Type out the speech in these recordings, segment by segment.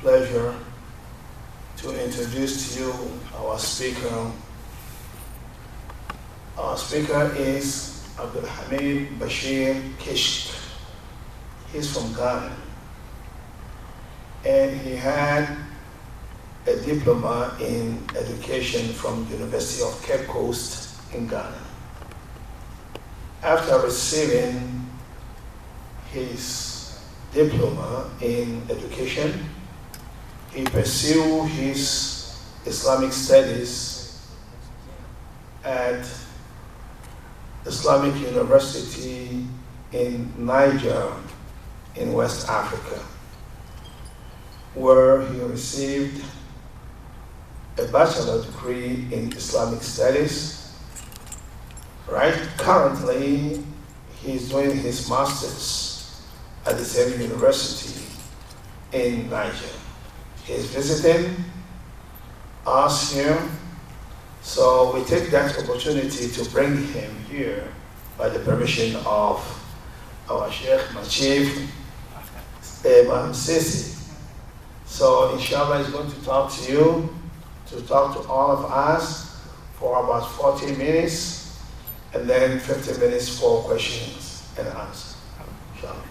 pleasure to introduce to you our speaker. Our speaker is Abdul Hamid Bashir Kishk. He's from Ghana, and he had a diploma in education from University of Cape Coast in Ghana. After receiving his diploma in education, he pursued his Islamic studies at Islamic University in Niger in West Africa, where he received a bachelor degree in Islamic studies. Right? Currently, he's doing his master's at the same university in Niger. He's visiting us here, so we take that opportunity to bring him here by the permission of our Sheikh, my chief, Imam Sisi. So inshallah, he's going to talk to you, to talk to all of us for about 40 minutes, and then 50 minutes for questions and answers. Inshallah.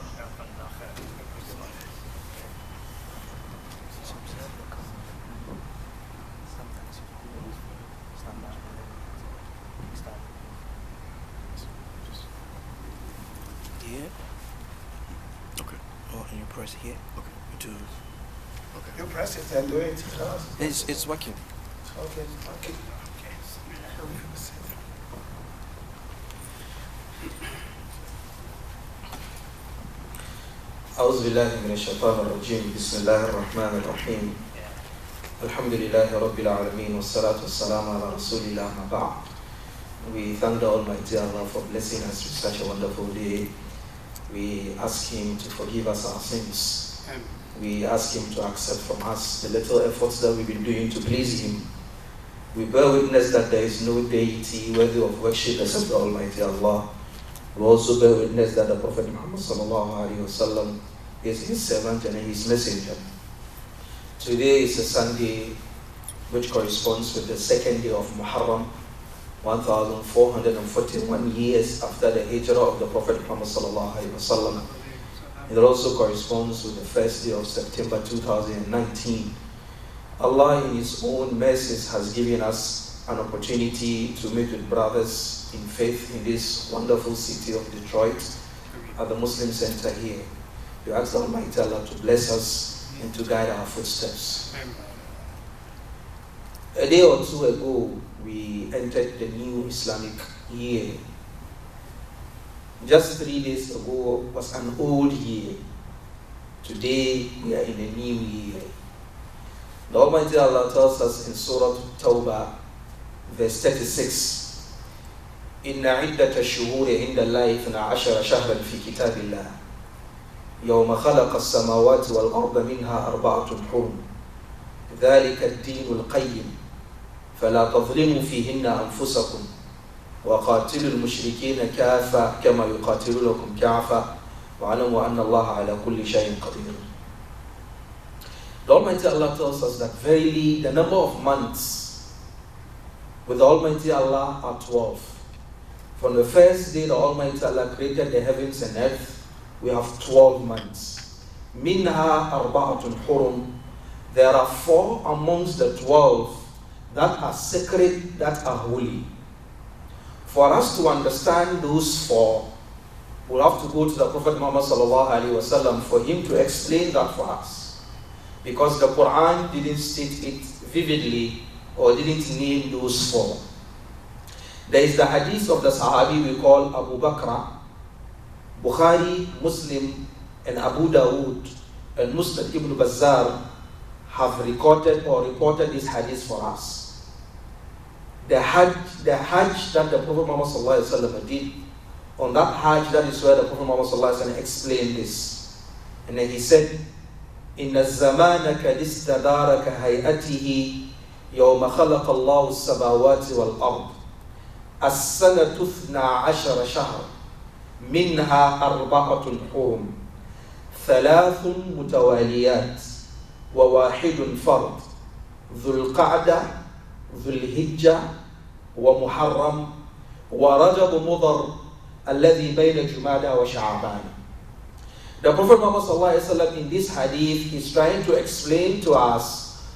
Here? Okay. Oh, and you press here? Okay. Okay. You press it and do it. It's working. Okay. أعوذ بالله من الشيطان الرجيم بسم الله الرحمن الرحيم الحمد لله رب العالمين والصلاة والسلام على رسول الله ما بعد. We thank the Almighty Allah for blessing us with such a wonderful day. We ask Him to forgive us our sins. We ask Him to accept from us the little efforts that we've been doing to please Him. We bear witness that there is no deity worthy of worship except the Almighty Allah. We also bear witness that the Prophet Muhammad sallallahu alaihi wasallam is his servant and his messenger. Today is a Sunday which corresponds with the second day of Muharram, 1441 years after the hijrah of the Prophet Muhammad sallallahu alaihi wasallam. It also corresponds with the first day of September 2019. Allah in His own mercies has given us an opportunity to meet with brothers in faith in this wonderful city of Detroit at the Muslim Center here. We ask Almighty Allah to bless us and to guide our footsteps. A day or two ago, we entered the new Islamic year. Just 3 days ago was an old year. Today, we are in a new year. The Almighty Allah tells us in Surah Tawbah, verse 36, إِنَّ عِدَّةَ الشُّهُورِ عِنْدَ اللَّهِ 12 شهرا في كتاب الله يوم خلق السماوات والأرض منها 4 حرم ذلك الدين القيم فلا تظلموا فيهن أنفسكم وقاتلوا المشركين كافة كما يقاتلونكم كافة وَاعْلَمُوا أَنَّ اللَّهَ عَلَى كُلِّ شَيْءٍ قَدِيرٌ. The Almighty Allah tells us that verily the number of months with the Almighty Allah are 12. From the first day the Almighty Allah created the heavens and earth, we have 12 months. Minha arba'atun hurum. There are 4 amongst the 12 that are sacred, that are holy. For us to understand those 4, we'll have to go to the Prophet Muhammad sallallahu alaihi wasallam for him to explain that for us. Because the Quran didn't state it vividly or didn't name those 4. There is the hadith of the Sahabi we call Abu Bakr. Bukhari, Muslim, and Abu Dawood and Musnad Ibn Bazzar have recorded or reported this hadith for us. The Hajj that the Prophet Muhammad sallallahu alaihi wasallam did, on that Hajj, that is where the Prophet Muhammad sallallahu alaihi wasallam explained this. And then he said, إِنَّ الزَّمَانَ كَدِسْتَدَارَ كَهَيْئَتِهِ يَوْمَ خَلَقَ اللَّهُ السَّمَاوَاتِ وَالْأَرْضِ السَّنَةُ 12 شهر منها 4 حرم 3 متواليات وواحد فرد ذو القعدة ذو الهجة ومحرم ورجب مضر الذي بين جمادى وشعبان. The Prophet Muhammad ﷺ in this hadith is trying to explain to us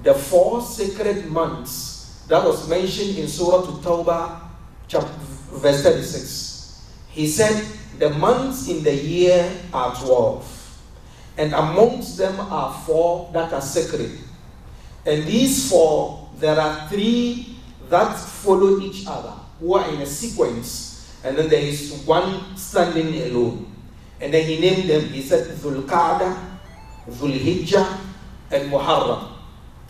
the 4 sacred months that was mentioned in Surah At-Tawbah, verse 36. He said the months in the year are 12, and amongst them are 4 that are sacred. And these 4, there are 3 that follow each other, who are in a sequence, and then there is one standing alone. And then he named them, he said, Dhul Qa'dah, Dhul Hijjah, and Muharram.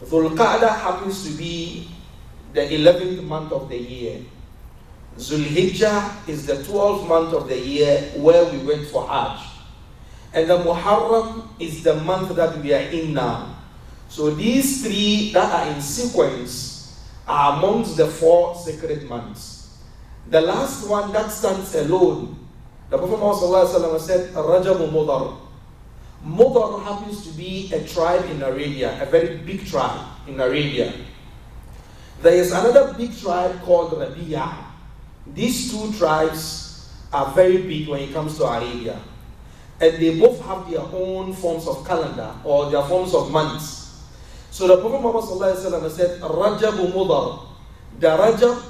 Dhul Qa'dah happens to be the 11th month of the year. Dhul Hijjah is the 12th month of the year where we went for Hajj. And the Muharram is the month that we are in now. So these 3 that are in sequence are amongst the 4 sacred months. The last one that stands alone, the Prophet Muhammad said, Rajab Mudar. Mudar happens to be a tribe in Arabia, a very big tribe in Arabia. There is another big tribe called Rabi'a. These 2 tribes are very big when it comes to Arabia. And they both have their own forms of calendar or their forms of months. So the Prophet Muhammad said, Rajab Mudar, the Rajab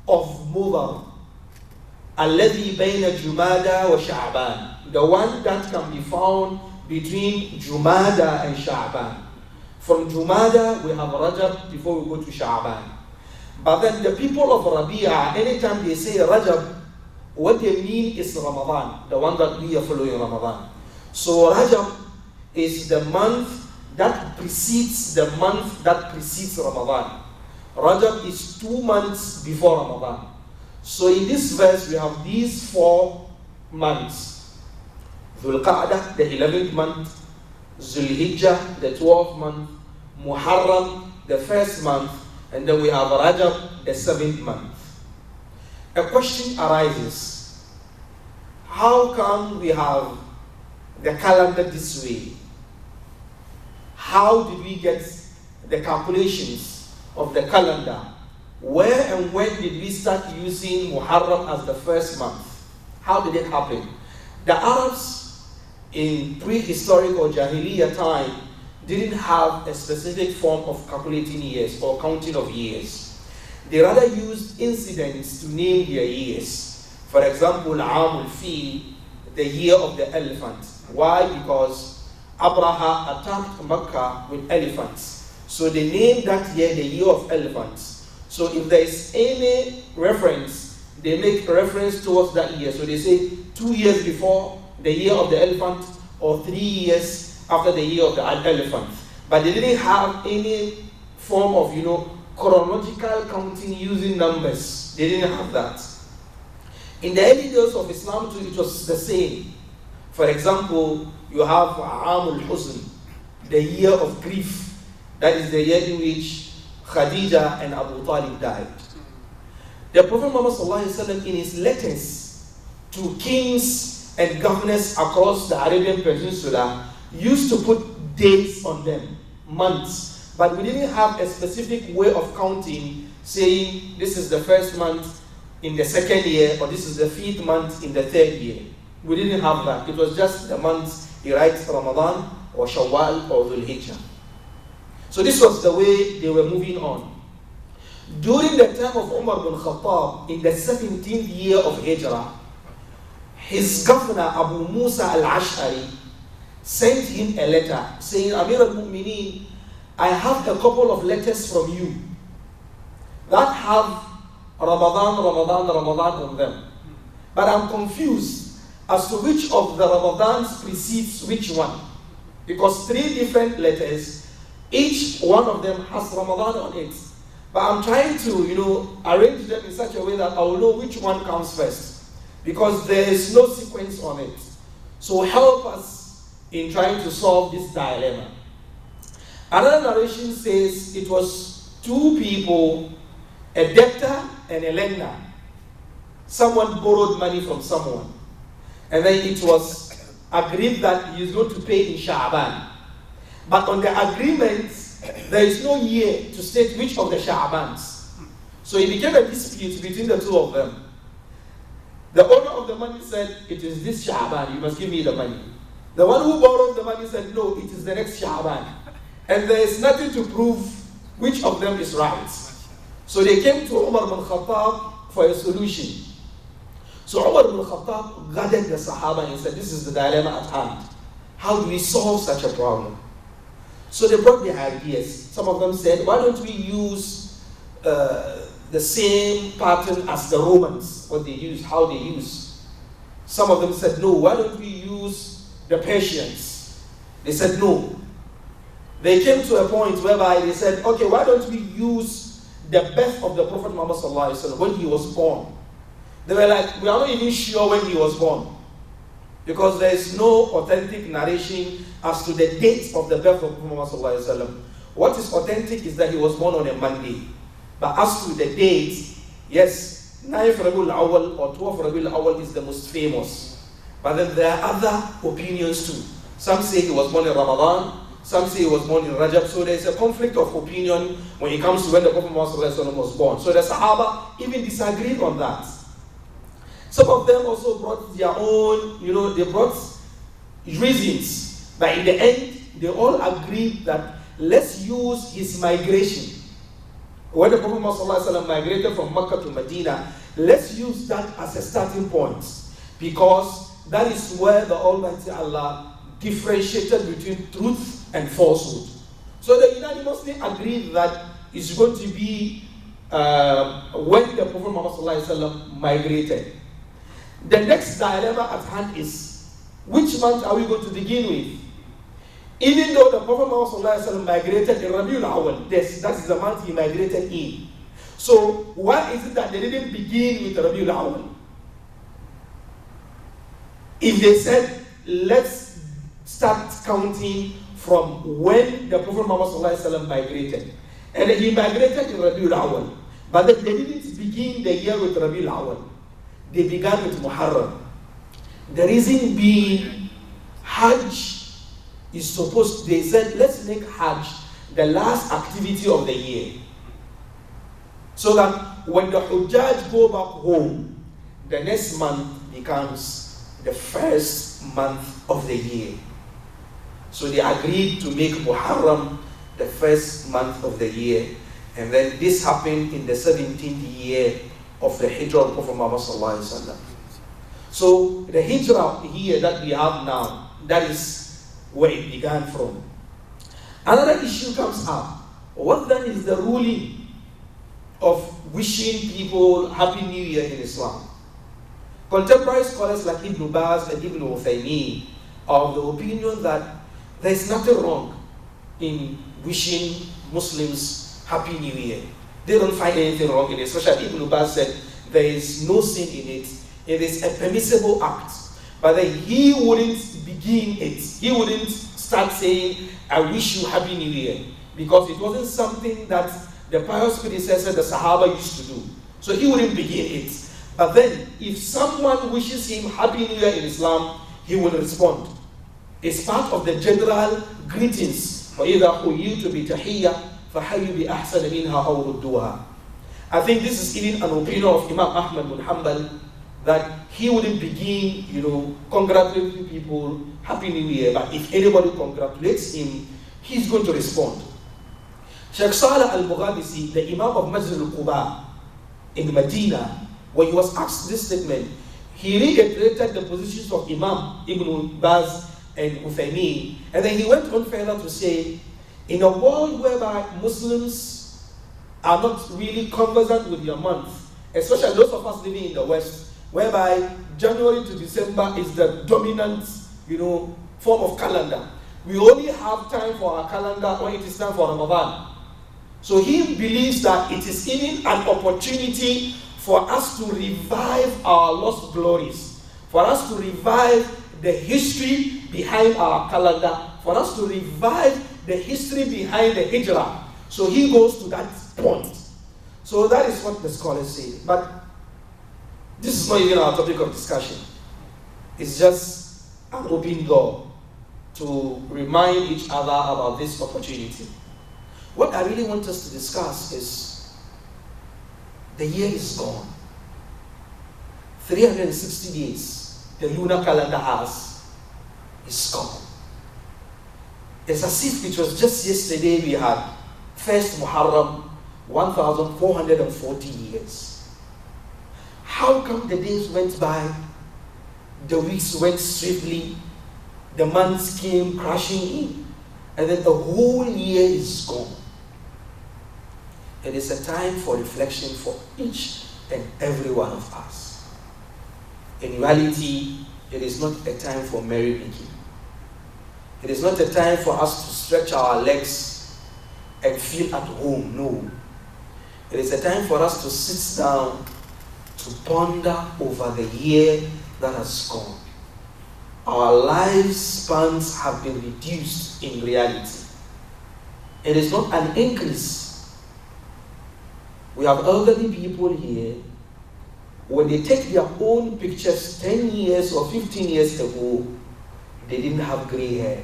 of Mudar. الذي بين جمادى وشعبان, the one that can be found between Jumada and Sha'ban. From Jumada we have Rajab before we go to Sha'ban. But then the people of Rabi'a, anytime they say Rajab, what they mean is Ramadan, the one that we are following Ramadan. So Rajab is the month that precedes the month that precedes Ramadan. Rajab is 2 months before Ramadan. So in this verse we have these 4 months. Dhul Qa'dah, the 11th month. Dhul Hijjah, the 12th month. Muharram, the 1st month. And then we have Rajab, the 7th month. A question arises. How come we have the calendar this way? How did we get the calculations of the calendar? Where and when did we start using Muharram as the 1st month? How did it happen? The Arabs in prehistoric or Jahiliyyah time didn't have a specific form of calculating years or counting of years. They rather used incidents to name their years. For example, Amul Fil, the year of the elephant. Why? Because Abraha attacked Mecca with elephants. So they named that year the year of elephants. So if there is any reference, they make reference towards that year. So they say 2 years before the year of the elephant or 3 years after the year of the elephant. But they didn't have any form of, chronological counting using numbers. They didn't have that. In the early days of Islam too, it was the same. For example, you have Amul Huzn, the year of grief. That is the year in which Khadija and Abu Talib died. The Prophet Muhammad ﷺ in his letters to kings and governors across the Arabian Peninsula used to put dates on them, months. But we didn't have a specific way of counting, saying this is the 1st month in the 2nd year, or this is the 5th month in the 3rd year. We didn't have that. It was just the months he writes Ramadan or Shawwal or Dhul Hijjah. So this was the way they were moving on. During the time of Umar bin Khattab, in the 17th year of Hijrah, his governor Abu Musa al-Ash'ari sent him a letter saying, Amir al-Mu'mineen, I have a couple of letters from you that have Ramadan on them. But I'm confused as to which of the Ramadans precedes which one. Because 3 different letters, each one of them has Ramadan on it. But I'm trying to, arrange them in such a way that I will know which one comes first. Because there is no sequence on it. So help us in trying to solve this dilemma. Another narration says it was 2 people, a debtor and a lender. Someone borrowed money from someone. And then it was agreed that he is going to pay in Sha'ban. But on the agreement, there is no year to state which of the Sha'bans. So it became a dispute between the two of them. The owner of the money said, it is this Sha'ban, you must give me the money. The one who borrowed the money said, no, it is the next Sha'ban. And there is nothing to prove which of them is right. So they came to Umar bin Khattab for a solution. So Umar bin Khattab gathered the Sahaba and said, this is the dilemma at hand. How do we solve such a problem? So they brought their ideas. Some of them said, why don't we use the same pattern as the Romans, what they use, how they use. Some of them said, no, why don't we use the Persians? They said, no. They came to a point whereby they said, okay, why don't we use the birth of the Prophet Muhammad sallallahu alaihi wasallam when he was born? They were like, we are not even sure when he was born, because there is no authentic narration as to the date of the birth of Muhammad sallallahu alaihi wasallam. What is authentic is that he was born on a Monday. But as to the date, yes, 9th Rabiul Awwal or 12th Rabiul Awwal is the most famous. But then there are other opinions too. Some say he was born in Ramadan, some say he was born in Rajab. So there is a conflict of opinion when it comes to when the Prophet Muhammad was born. So the Sahaba even disagreed on that. Some of them also brought their own, they brought reasons. But in the end, they all agreed that let's use his migration. When the Prophet Muhammad migrated from Mecca to Medina, let's use that as a starting point, because that is where the Almighty Allah differentiated between truth and falsehood. So they unanimously agreed that it's going to be when the Prophet Muhammad migrated. The next dilemma at hand is, which month are we going to begin with? Even though the Prophet Muhammad migrated in Rabiul Awwal, that is the month he migrated in. So why is it that they didn't begin with Rabiul Awwal? If they said, let's start counting from when the Prophet Muhammad migrated, and he migrated in Rabiul Awwal, but they didn't begin the year with Rabiul Awwal. They began with Muharram. The reason being, Hajj is supposed, they said, let's make Hajj the last activity of the year, so that when the Hujjaj go back home, the next month becomes the first month of the year. So they agreed to make Muharram the first month of the year, and then this happened in the 17th year of the Hijrah of Prophet Muhammad sallallahu alaihi wasallam. So the Hijrah here that we have now, that is where it began from. Another issue comes up. What then is the ruling of wishing people Happy New Year in Islam? Contemporary scholars like Ibn Baz and Ibn Uthaymeen are of the opinion that there is nothing wrong in wishing Muslims Happy New Year. They don't find anything wrong in it. Especially Ibn Baz said there is no sin in it. It is a permissible act. But then he wouldn't begin it. He wouldn't start saying, I wish you Happy New Year. Because it wasn't something that the pious predecessor, the Sahaba, used to do. So he wouldn't begin it. But then, if someone wishes him Happy New Year in Islam, he will respond. It's part of the general greetings. وَإِذَا حُيِّيتُ بِتَحِيَّةٍ فَحَيُّ بِأَحْسَنَ مِنْهَا أَوْ رُدُّوهَا. I think this is even an opinion of Imam Ahmad bin Hanbal, that he wouldn't begin, congratulating people Happy New Year, but if anybody congratulates him, he's going to respond. Sheikh Saleh al-Mughadisi, the Imam of Masjid al-Quba in Medina, when he was asked this statement, he reiterated the positions of Imam Ibn Baz and Uthaymeen, and then he went on further to say, in a world whereby Muslims are not really conversant with their month, especially those of us living in the West, whereby January to December is the dominant, form of calendar. We only have time for our calendar when it is time for Ramadan. So he believes that it is even an opportunity for us to revive our lost glories, for us to revive the history behind our calendar, for us to revive the history behind the Hijrah. So he goes to that point. So that is what the scholars say. But this is not even our topic of discussion. It's just an open door to remind each other about this opportunity. What I really want us to discuss is the year is gone. 360 days the lunar calendar has is gone. It's as if it was just yesterday we had first Muharram, 1440 years. How come the days went by, the weeks went swiftly, the months came crashing in, and then the whole year is gone? It is a time for reflection for each and every one of us. In reality, it is not a time for merrymaking. It is not a time for us to stretch our legs and feel at home. No. It is a time for us to sit down to ponder over the year that has gone. Our lifespans have been reduced in reality. It is not an increase. We have elderly people here. When they take their own pictures 10 years or 15 years ago, they didn't have gray hair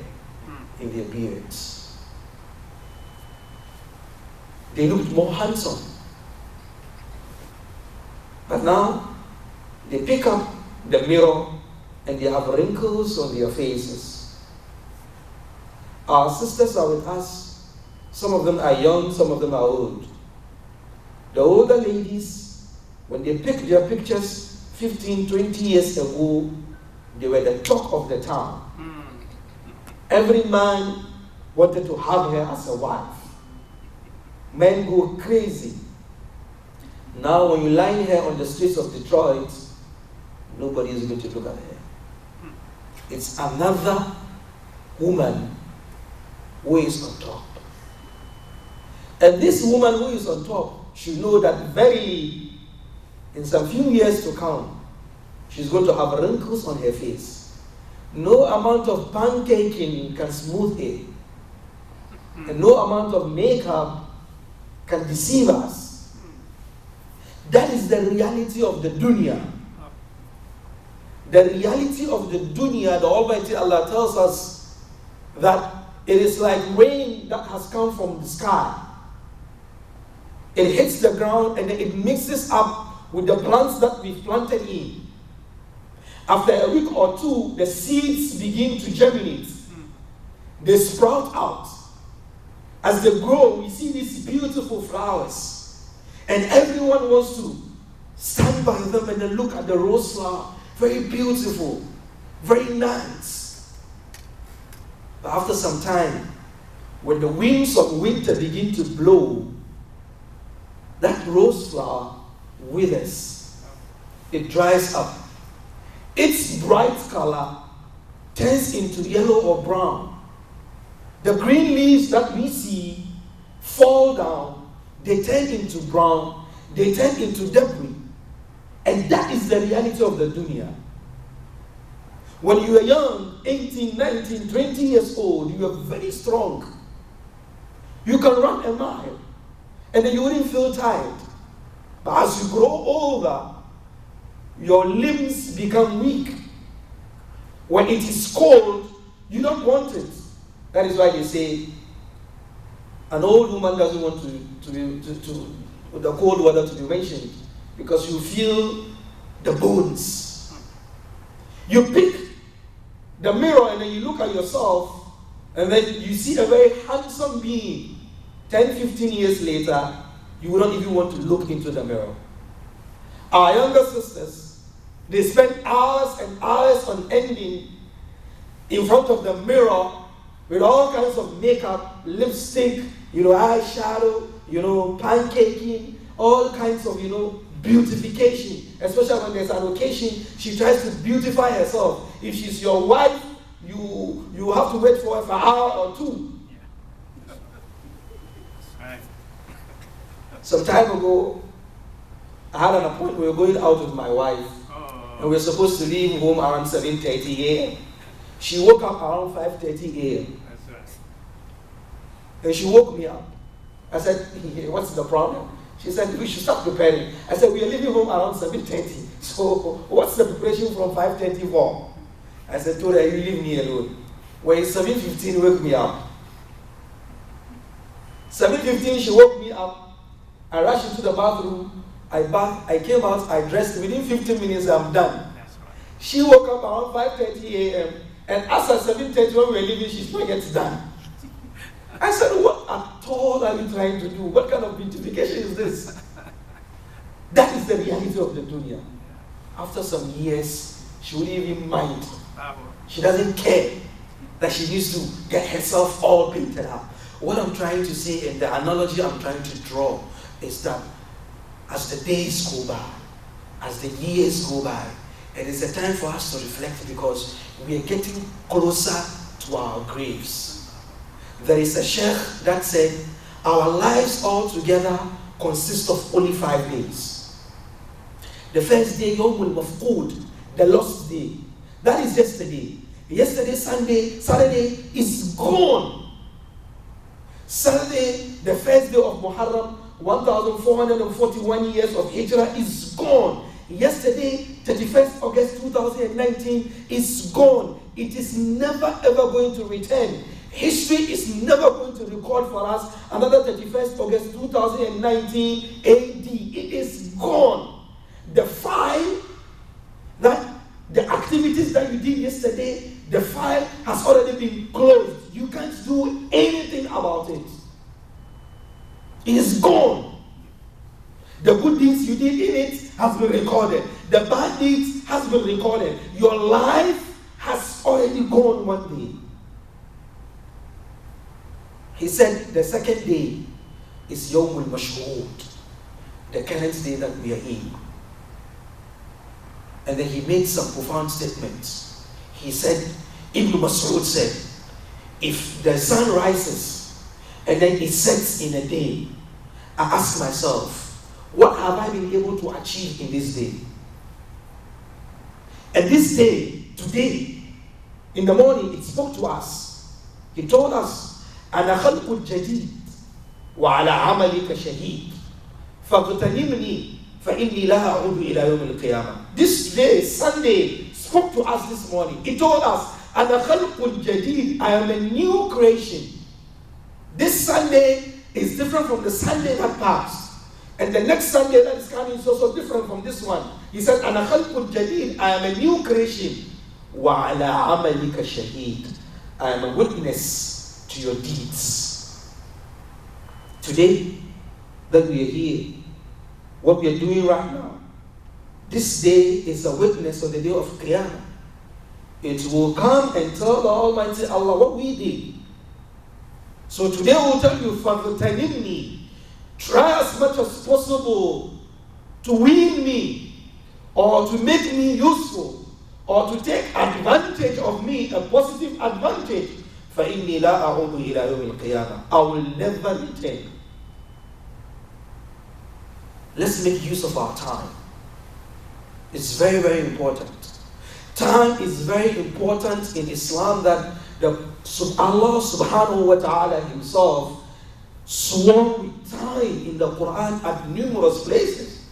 in their beards. They looked more handsome. But now, they pick up the mirror and they have wrinkles on their faces. Our sisters are with us. Some of them are young, some of them are old. The older ladies, when they pick their pictures 15, 20 years ago, they were the talk of the town. Every man wanted to have her as a wife. Men go crazy. Now when you line her on the streets of Detroit, nobody is going to look at her. It's another woman who is on top. And this woman who is on top should know that verily, in some few years to come, she's going to have wrinkles on her face. No amount of pancaking can smooth it. And no amount of makeup can deceive us. That is the reality of the dunya. The reality of the dunya, the Almighty Allah tells us that it is like rain that has come from the sky. It hits the ground and it mixes up with the plants that we've planted in. After a week or two, the seeds begin to germinate. They sprout out. As they grow, we see these beautiful flowers. And everyone wants to stand by them and then look at the rose flower. Very beautiful, very nice. But after some time, when the winds of winter begin to blow, that rose flower withers. It dries up. Its bright color turns into yellow or brown. The green leaves that we see fall down. They turn into brown. They turn into debris. And that is the reality of the dunya. When you are young, 18, 19, 20 years old, you are very strong. You can run a mile and then you wouldn't feel tired. But as you grow older, your limbs become weak. When it is cold, you don't want it. That is why they say an old woman doesn't want the cold weather to be mentioned, because you feel the bones. You pick the mirror and then you look at yourself and then you see a very handsome being. 10, 15 years later, you will not even want to look into the mirror. Our younger sisters, they spend hours and hours on ending in front of the mirror with all kinds of makeup, lipstick, eyeshadow, pancaking, all kinds of, beautification. Especially when there's an occasion, she tries to beautify herself. If she's your wife, you have to wait for her for an hour or two. Some time ago, I had an appointment. We were going out with my wife, and we were supposed to leave home around 7:30 a.m. She woke up around 5:30 a.m. And she woke me up. I said, "What's the problem?" She said, "We should start preparing." I said, "We are leaving home around 7:30. So what's the preparation from 5:30 for?" I said, "Told her, you leave me alone. When 7:15 woke me up. 7:15 she woke me up. I rushed into the bathroom. I bathed, I came out, I dressed. Within 15 minutes, I'm done. She woke up around 5:30 a.m. and as at 7:30 when we were leaving, she's not yet done. I said, what at all are you trying to do? What kind of beautification is this? That is the reality of the dunya. After some years, she wouldn't even mind. She doesn't care that she needs to get herself all painted up. What I'm trying to say, and the analogy I'm trying to draw, is that as the days go by, as the years go by, it is a time for us to reflect because we are getting closer to our graves. There is a sheikh that said, our lives altogether consist of only 5 days. The first day, Yawmul Mafqud, the lost day. That is yesterday. Yesterday, Sunday, Saturday is gone. Saturday, the first day of Muharram, 1441 years of Hijrah is gone. Yesterday, 31st August 2019 is gone. It is never ever going to return. History is never going to record for us another 31st August 2019 AD. It is gone. The file, the activities that you did yesterday, the file has already been closed. You can't do anything about it. It is gone. The good deeds you did in it has been recorded. The bad deeds has been recorded. Your life has already gone one day. He said the second day is Yawmul Mashhud, the current day that we are in. And then he made some profound statements. He said, Ibn Mas'ud said, if the sun rises and then it sets in a day, I ask myself, what have I been able to achieve in this day? And this day, today, in the morning, it spoke to us. He told us, أنا خلق الجديد وعلى عملك شهيد فاغتنمني فإني لا أعود إلى يوم القيامة. This day, Sunday, spoke to us this morning. He told us, أنا خلق الجديد, I am a new creation. This Sunday is different from the Sunday that passed. And the next Sunday that is coming is also different from this one. He said, أنا خلق الجديد, I am a new creation. وعلى عملك شهيد, I am a witness to your deeds. Today, that we are here, what we are doing right now, this day is a witness of the day of Qiyamah. It will come and tell the Almighty Allah what we did. So today we'll tell you, فَغْتَنِمْنِي, try as much as possible to win me, or to make me useful, or to take advantage of me, a positive advantage. فَإِنِّي لَا أَعُودُ إِلَى يَوْمِ الْقِيَامَةِ, I will never return. Let's make use of our time. It's very, very important. Time is very important in Islam, that Allah subhanahu wa ta'ala himself swore with time in the Quran at numerous places.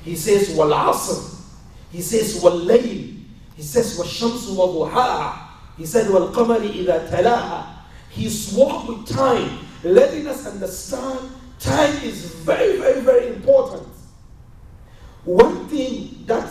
He says, wal asr. He says, wal layl. He says, wal shamsu wa duhaha. He said, wal qamari idha talaha. He swore with time, letting us understand time is very, very, very important. One thing that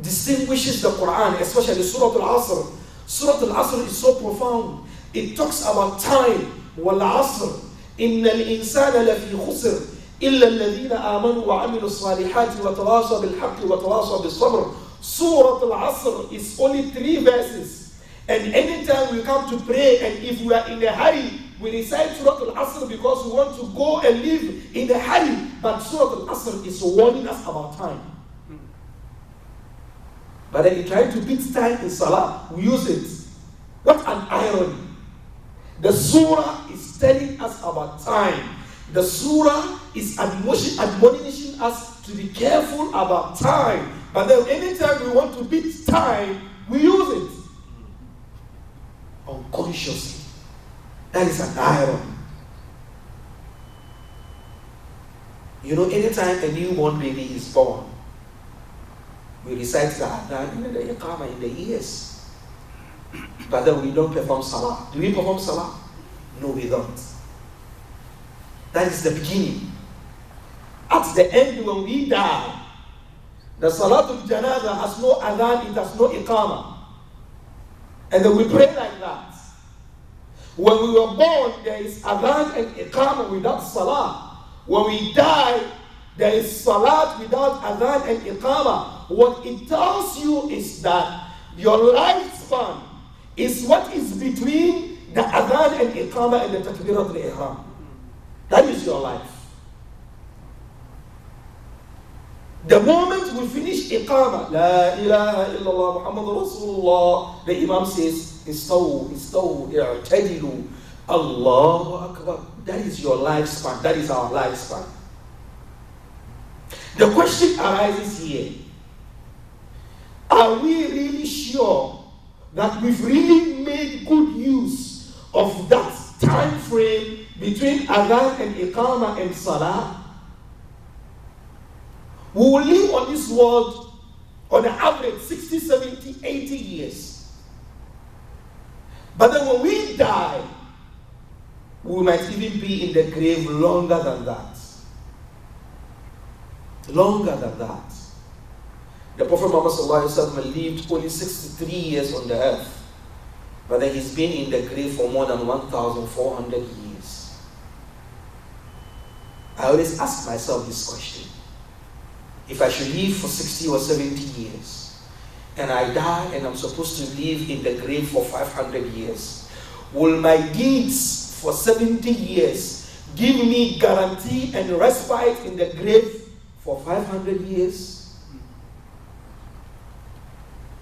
distinguishes the Quran, especially Surah Al-Asr. Surah Al-Asr is so profound. It talks about time. وَالْعَصْرِ إِنَّ الْإِنسَانَ لَفِي خُسْرٍ إِلَّا الَّذِينَ آمَنُوا وَعَمِلُوا الصَّالِحَاتِ وَتَوَاصَوْا بِالْحَقِّ وَتَوَاصَوْا بِالصَّبْرِ. Surah Al-Asr is only 3 verses. And anytime we come to pray, and if we are in a hurry, we recite Surah Al-Asr because we want to go and live in a hurry. But Surah Al-Asr is warning us about time. But then we try to beat time in Salah, we use it. What an irony. The surah is telling us about time. The surah is admonishing us to be careful about time. But then anytime we want to beat time, we use it unconsciously. That is an irony. You know, anytime a newborn baby is born, we recite the adhan in the iqamah in the ears. but then we don't perform salah. Do we perform salah? No, we don't. That is the beginning. At the end, when we die, the Salatul Janazah has no adhan, it has no iqamah. And then we pray like that. When we were born, there is adhan and iqamah without salah. When we die, there is salat without adhan and iqamah. What it tells you is that your lifespan is what is between the adhan and iqamah and the takbirat al-ihram. That is your life. The moment we finish iqamah, La ilaha illallah Muhammad Rasulullah, the Imam says, Istawu, i'tadilu, Allahu Akbar. That is your lifespan. That is our lifespan. The question arises here. Are we really sure that we've really made good use of that time frame between adhan and iqamah and salah? We will live on this world on an average 60, 70, 80 years. But then when we die, we might even be in the grave longer than that. Longer than that. The Prophet Muhammad lived only 63 years on the earth. But then he's been in the grave for more than 1,400 years. I always ask myself this question. If I should live for 60 or 70 years, and I die and I'm supposed to live in the grave for 500 years, will my deeds for 70 years give me guarantee and respite in the grave for 500 years?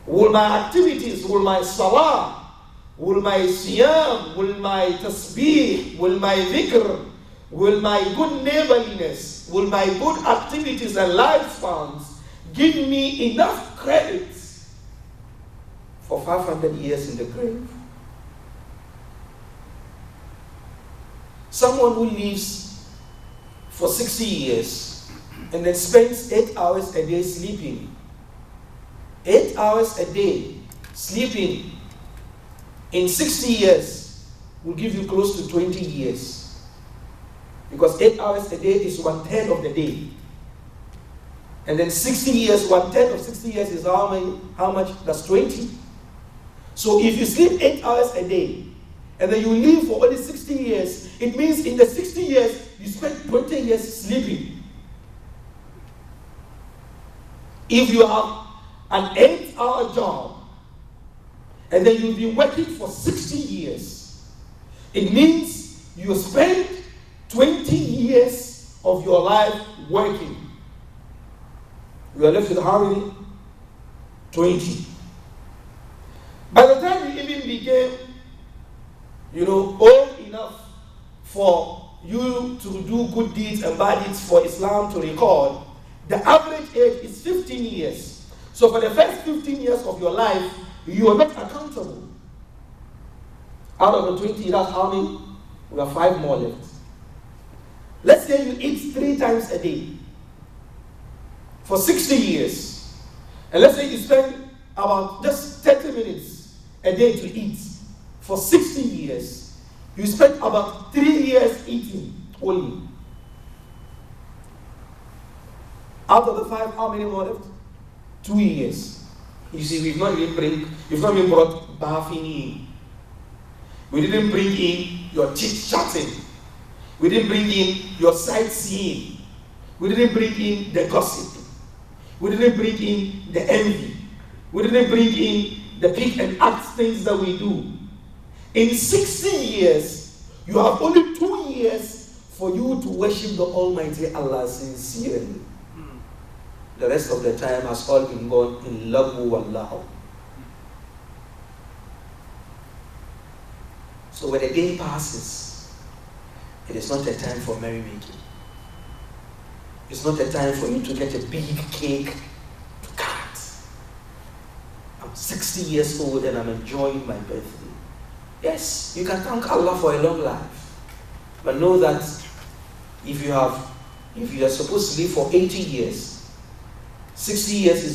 Will my activities, will my salah, will my siyam, will my tasbih, will my dhikr, will my good neighborliness, will my good activities and lifespans give me enough credit for 500 years in the grave? Someone who lives for 60 years and then spends 8 hours a day sleeping, 8 hours a day sleeping, in 60 years will give you close to 20 years. Because 8 hours a day is 1/10 of the day. And then 60 years, 1/10 of 60 years is how much? That's 20. So if you sleep 8 hours a day, and then you live for only 60 years, it means in the 60 years, you spend 20 years sleeping. If you have an 8-hour job, and then you've been working for 60 years, it means you spend 20 years of your life working. You are left with how many? 20. By the time you even became, old enough for you to do good deeds and bad deeds for Islam to record, the average age is 15 years. So for the first 15 years of your life, you are not accountable. Out of the 20, that's how many? We have 5 more left. Let's say you eat 3 times a day for 60 years. And let's say you spend about just 30 minutes a day to eat for 60 years. You spend about 3 years eating only. Out of the 5, how many more left? 2 years. You see, we've not even brought bathing in. We didn't bring in your chit-chatting. We didn't bring in your sightseeing. We didn't bring in the gossip. We didn't bring in the envy. We didn't bring in the pick and act things that we do. In 60 years, you have only 2 years for you to worship the Almighty Allah sincerely. The rest of the time has all been gone in lagu wallahu. So when a day passes, it is not a time for merrymaking. It's not a time for you to get a big cake to cut. I'm 60 years old and I'm enjoying my birthday. Yes, you can thank Allah for a long life. But know that if you are supposed to live for 80 years, 60 years is